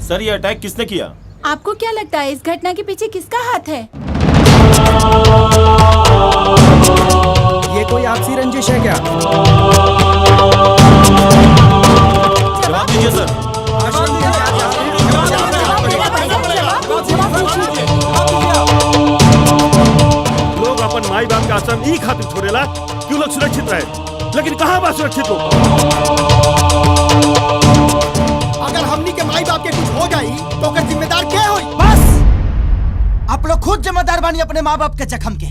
सर, ये अटैक किसने किया? आपको क्या लगता है इस घटना के पीछे किसका हाथ है? ये कोई आपसी रंजिश है क्या? जवाब दीजिए सर। लोग अपन माई बाप का आश्रम ई खातिर छोड़ेला क्यों लोग सुरक्षित रहे, लेकिन कहाँ बा सुरक्षित लोग? अगर हमनी के माई बाप के कुछ हो जाई तो ओकर जिम्मेदार के होई? बस आप लोग खुद जिम्मेदार बानी अपने माँ बाप के जख्म के।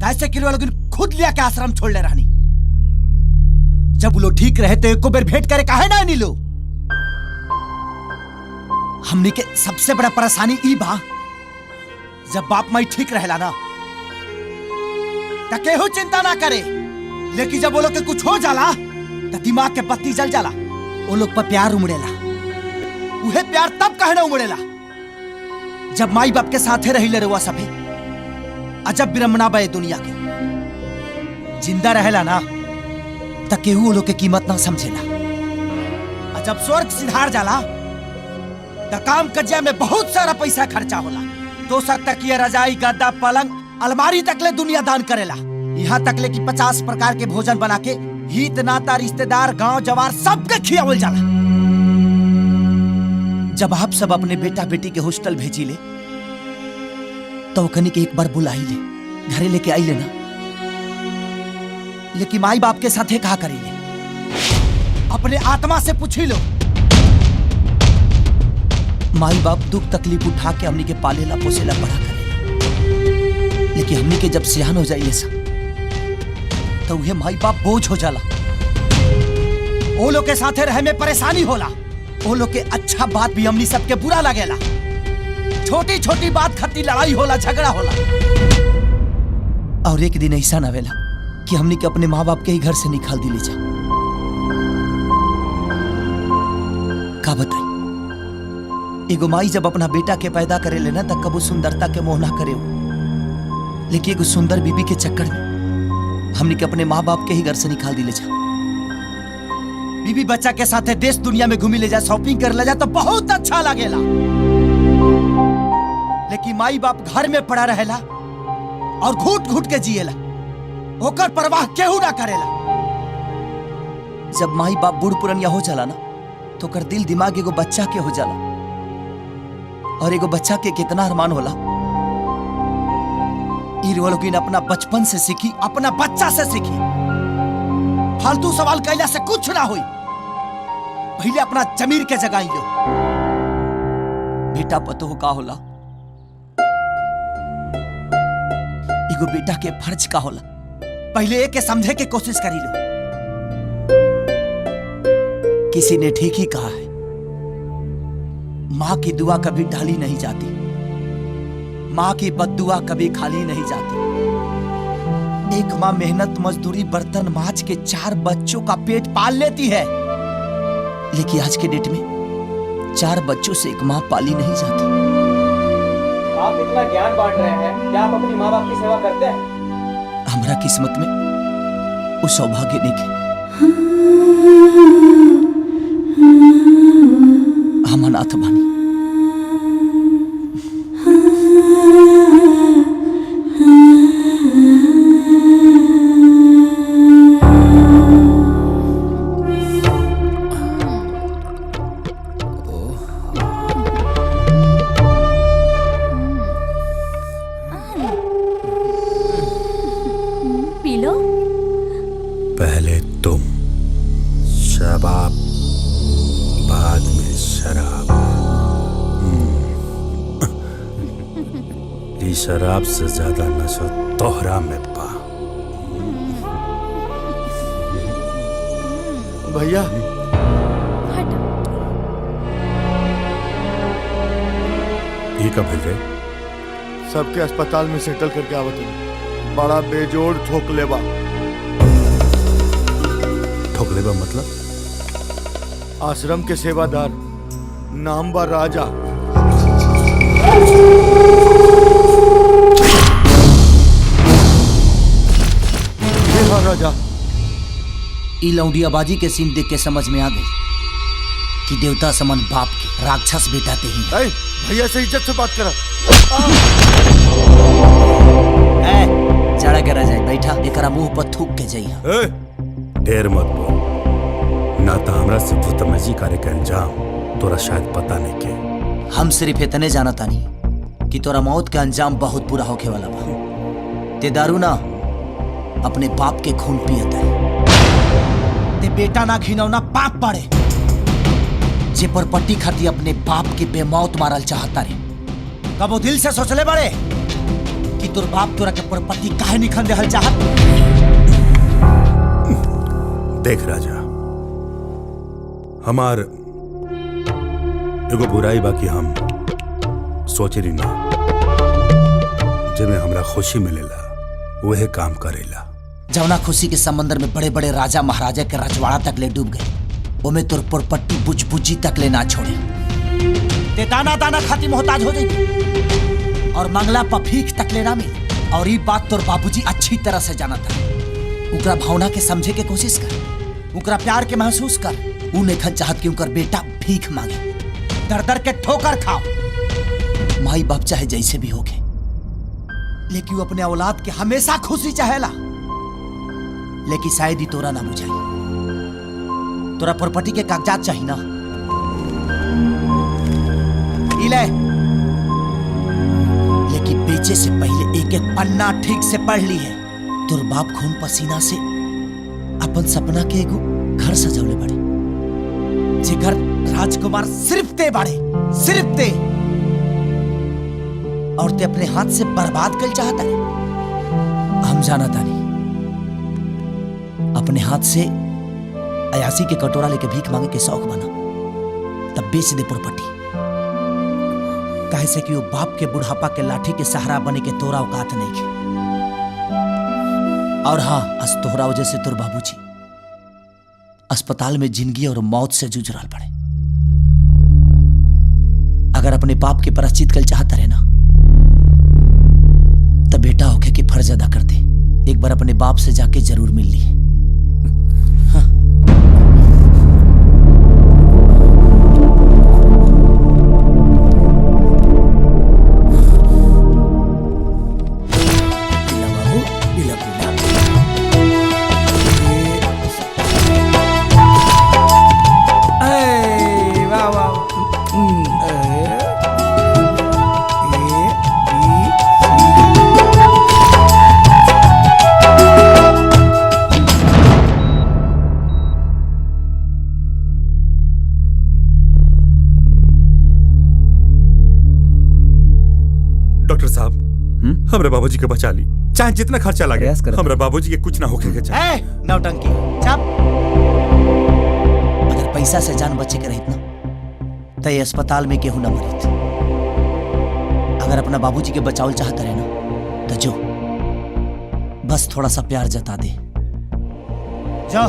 ऐसे किलो लोग खुद लिया के आश्रम छोड़ ले रहनी। जब वो लोग ठीक रहे तो एको बेर भेंट करे काहे ना नीलो? हमनी के सबसे बड़ा परेशानी ई बा जब बाप माई ठीक रहेला ना त केहू चिंता ना करे, लेकिन जब वो लोग के कुछ हो जाला त दिमाग के बत्ती जल जाला। वो लोग पर प्यार उमड़ेला। उहे प्यार तब कहना उमड़ेला जब माई बाप के साथे रही ले रुआ सभे। अजब विरमना बे दुनिया के। जिंदा रहेला ना त केहू वो लोग के कीमत ना समझेला। और जब स्वर्ग सिधार जाला त काम कजिया में बहुत सारा पैसा खर्चा होला। तो तकिया, रजाई, गद्दा, पलंग, अलमारी तकले दुनिया दान करेला। यहाँ तकले की 50 प्रकार के भोजन बना के हित नाता, रिश्तेदार, गांव जवार सबके खियावल जाला। जब आप सब अपने बेटा बेटी के हॉस्टल भेजी ले तो कनी के एक बार बुलाई ले, घरे लेके आई लेना। लेकिन माई बाप के साथ कहा करी ले? अपने आत्मा से पूछी लो। माई बाप दुख तकलीफ उठा के हमनी के पालेला पोसेला बड़ा करेला, लेकिन हमनी के जब सियान हो जाइए सब तो वह माई बाप बोझ हो जाला। वो लोग के साथे रहे में परेशानी होला। वो लोग के अच्छा बात भी हमनी सबके बुरा लगेला। छोटी छोटी बात खातिर लड़ाई होला, झगड़ा होला। और एक दिन ऐसा न आवेला कि हमनी के अपने माँ बाप के ही घर से निकाल दिले जा। का बताई, एगो माई जब अपना बेटा के पैदा करे लेना तब कबू सुंदरता के मोह ना करे हो, लेकिन एगो सुंदर बीबी के चक्कर में हमने के अपने माँ बाप के ही घर से निकाल दिले जा। बीबी बच्चा के साथ देश दुनिया में घूमी ले जा, शॉपिंग कर ले जा तो बहुत अच्छा लगेला। लेकिन माई बाप घर में पड़ा रहेला और घुट घुट के जिएला। ओकर परवाह केहू ना करेला। जब माई बाप बूढ़ पुरनिया हो जाला ना तो कर दिल दिमाग एगो बच्चा के हो जाला। और एगो बच्चा के कितना अरमान होला लोग अपना बचपन से सीखी, अपना बच्चा से सीखी। फालतू सवाल कैला से कुछ ना हुई। पहले अपना जमीर के जगाई लो। बेटा पतो का होला, एगो बेटा के फर्ज का होला, पहले एक के समझे के कोशिश करी लो। किसी ने ठीक ही कहा है, मां की दुआ कभी डाली नहीं जाती, मां की बद्दुआ कभी खाली नहीं जाती। एक मां मेहनत मजदूरी बर्तन मांज के 4 बच्चों का पेट पाल लेती है, लेकिन आज के डेट में 4 बच्चों से एक मां पाली नहीं जाती। आप इतना ज्ञान बांट रहे हैं, क्या आप अपनी माँ बाप की सेवा करते हैं? हमारा किस्मत में वो सौभाग्य नहीं। हम अनाथ बानी। पहले तुम, शबाब, बाद में शराब। ये शराब से ज्यादा नशा तोहरा में पा। भैया ये कब भेज रहे? सबके अस्पताल में सेटल करके आवत हूँ। बड़ा बेजोड़ ठोकलेबा। ठोकलेबा मतलब? आश्रम के सेवादार, नाम बा राजा। राजा ई लौंडियाबाजी के सीन देख के समझ में आ गई कि देवता समन बाप के राक्षस बेटा ते ही हैं। भैया से इज्जत से बात करा। जड़ा गिरा जाए बैठा एकरा मुंह पर थूक के जाइए। ढेर मत बोल, ना तो हमरा से भूतमजी करे के अंजाम तोरा शायद पता नहीं के। हम सिर्फ इतने जाना तानी कि तोरा मौत का अंजाम बहुत बुरा होके वाला बा। ते दारू ना अपने बाप के खून पियता है। ते बेटा ना घिनौना पाप पड़े जे पर पट्टी खाती अपने बाप के बेमौत मारल चाहता रे। कबो दिल से सोचले बड़े कि तोर बाप तोरा के पर पट्टी काहे निखन देहल चाहत। देख राजा, हमार एगो बुराई बा कि हम सोचे रही ना जेमे हमरा खुशी मिलेला वह काम करेला। जवना खुशी के समंदर में बड़े बड़े राजा महाराजा के रजवाड़ा तक ले डूब गए, ओमे तोर पुरपट्टी बुझबुझी तक ले ना छोड़े। ते दाना दाना खाती मोहताज हो जाएगी और मंगला पफीक तक ले ना मिले। और ये बात तोर बाबूजी अच्छी तरह से जाना था। उनका भावना के समझे के कोशिश कर, उनका प्यार के महसूस कर। उ नहीं चाहत कि उनका बेटा भीख मांगे, दर दर के ठोकर खाओ। माई बाप चाहे जैसे भी होके, लेकिन वो अपने औलाद के हमेशा खुशी चाहेला। लेकिन शायद ही तोरा ना बुझाई। तोरा प्रॉपर्टी के कागजात चाहिए ना, इले। लेकिन बेचे से पहले एक एक पन्ना ठीक से पढ़ ली है। तोर बाप खून पसीना से अपन सपना के एगो घर सजौले बड़े, जे घर राजकुमार सिर्फ ते बाड़े, सिर्फ ते। और ते अपने हाथ से बर्बाद कर चाहता है। हम जाना तानी अपने हाथ से अयासी के कटोरा लेके भीख मांगे के शौक बना, तब बेच दे प्रॉपर्टी। काहे से कि वो बाप के बुढ़ापा के लाठी के सहारा बने के तोरा औकात नहीं के। और हाँ, अस तोहरा वजह से तोर बाबूजी अस्पताल में जिंदगी और मौत से जूझ रहा पड़े। अगर अपने बाप के प्रायश्चित कल चाहता रहे ना, तब बेटा होके के फर्ज अदा कर दे। एक बार अपने बाप से जाके जरूर मिल ली। हमरा बाबूजी के बचा ली, चाहे जितना खर्चा लगे। हमरा बाबूजी के कुछ ना होके के चाहे। नौटंकी चुप। अगर पैसा से जान बचे के रहित ना, तो ये अस्पताल में केहू ना मरित। अगर अपना बाबूजी के बचावल चाहता रहे ना, तो जो बस थोड़ा सा प्यार जता दे। जा।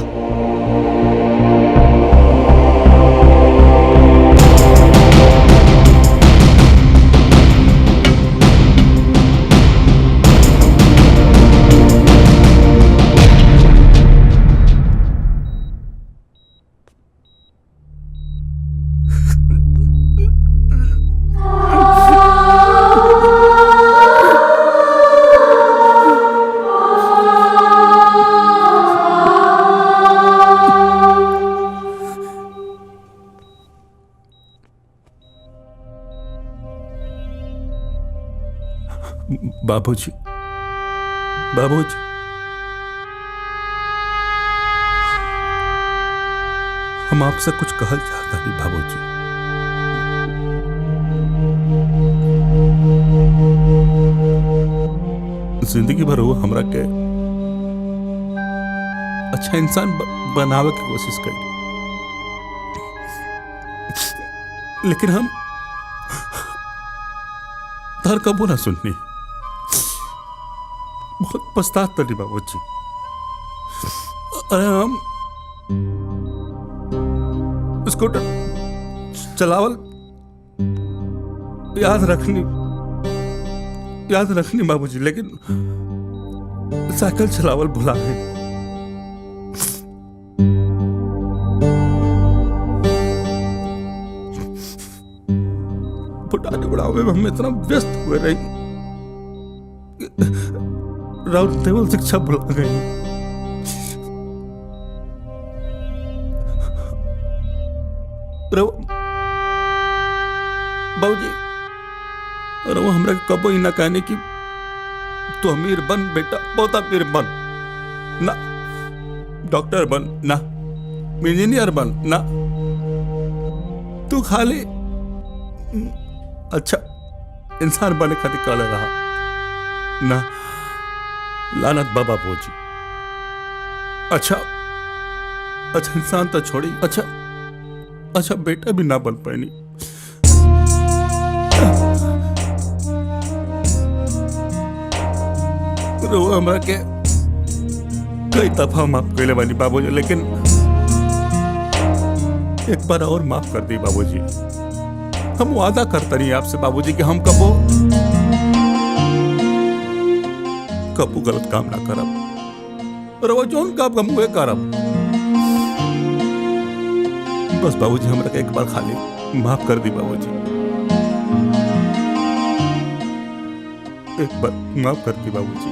बाबूजी, बाबूजी, हम आपसे कुछ कहल चाहता नहीं बाबूजी। जिंदगी भर वो हमरा के अच्छा इंसान बनावे की कोशिश करी, लेकिन तार कबो ना सुननी, बहुत पछतात तनी बाबूजी। अरे हम स्कूटर चलावल याद रखनी बाबूजी, लेकिन साइकिल चलावल भुला गई। बुढ़ाने बुढ़ावे में हम इतना व्यस्त हुए रही, राउत देवल शिक्षा भुला गई। बाबूजी, और वो हमरा कबो ही ना कहने की तू अमीर बन बेटा, बहुत अमीर बन ना, डॉक्टर बन ना, इंजीनियर बन ना, तू खाली अच्छा इंसान बने खातिर कहले रहा ना। लानत बाबा बोजी। अच्छा इंसान तो छोड़ी, अच्छा बेटा भी ना बन पाएनी। वो हमरा के कई दफा माफ कैले बानी बाबूजी, लेकिन एक बार और माफ कर दी बाबूजी। हम वादा करते नहीं आपसे बाबूजी कि हम कबो गलत काम ना करब, और वो जोन काम हम हुए करब। बस बाबूजी हमरा के एक बार खाली माफ कर दी बाबूजी, एक बार माफ कर दी बाबूजी।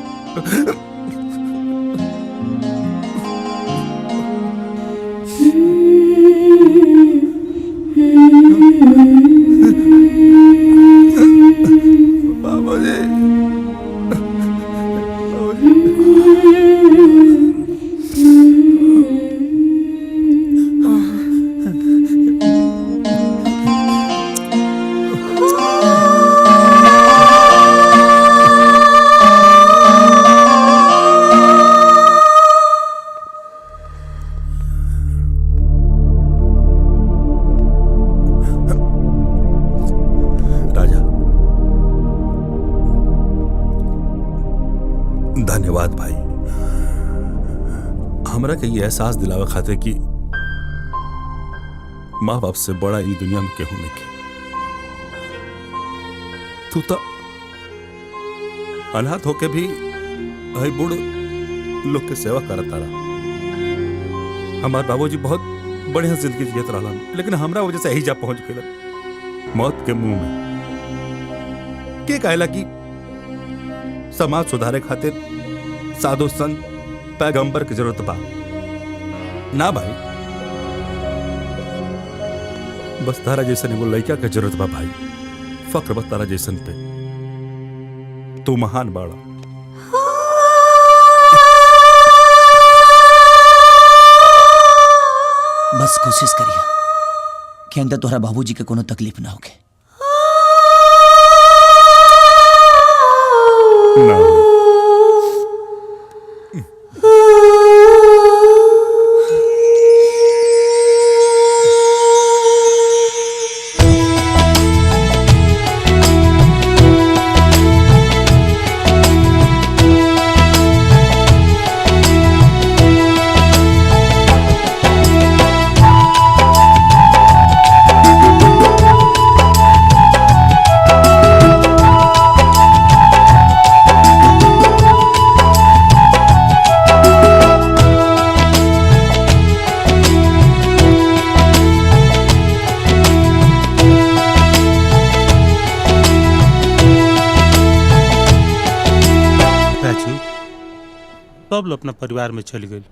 धन्यवाद भाई, हमरा के ये एहसास दिलावे खातिर कि माँ बाप से बड़ा ई दुनिया में केहू नहीं के। तू तो अनाथ होके भी हई बूढ़ लोग के सेवा करता रहा। हमारे बाबूजी बहुत बढ़िया जिंदगी जियत रहा, लेकिन हमरा वजह से यही जा पहुंच गए मौत के मुंह में। के कहला कि समाज सुधारे खातिर साधु संत पैगंबर की जरूरत बा ना भाई, बस तारा जैसन एगो लड़का के जरूरत बा भाई। फक्र बस तारा जैसन पे, तू महान बाड़ा। बस कोशिश करिए कि अंदर तोहरा बाबूजी के कोनो तकलीफ ना होके। ना कब अपना परिवार में चली गई।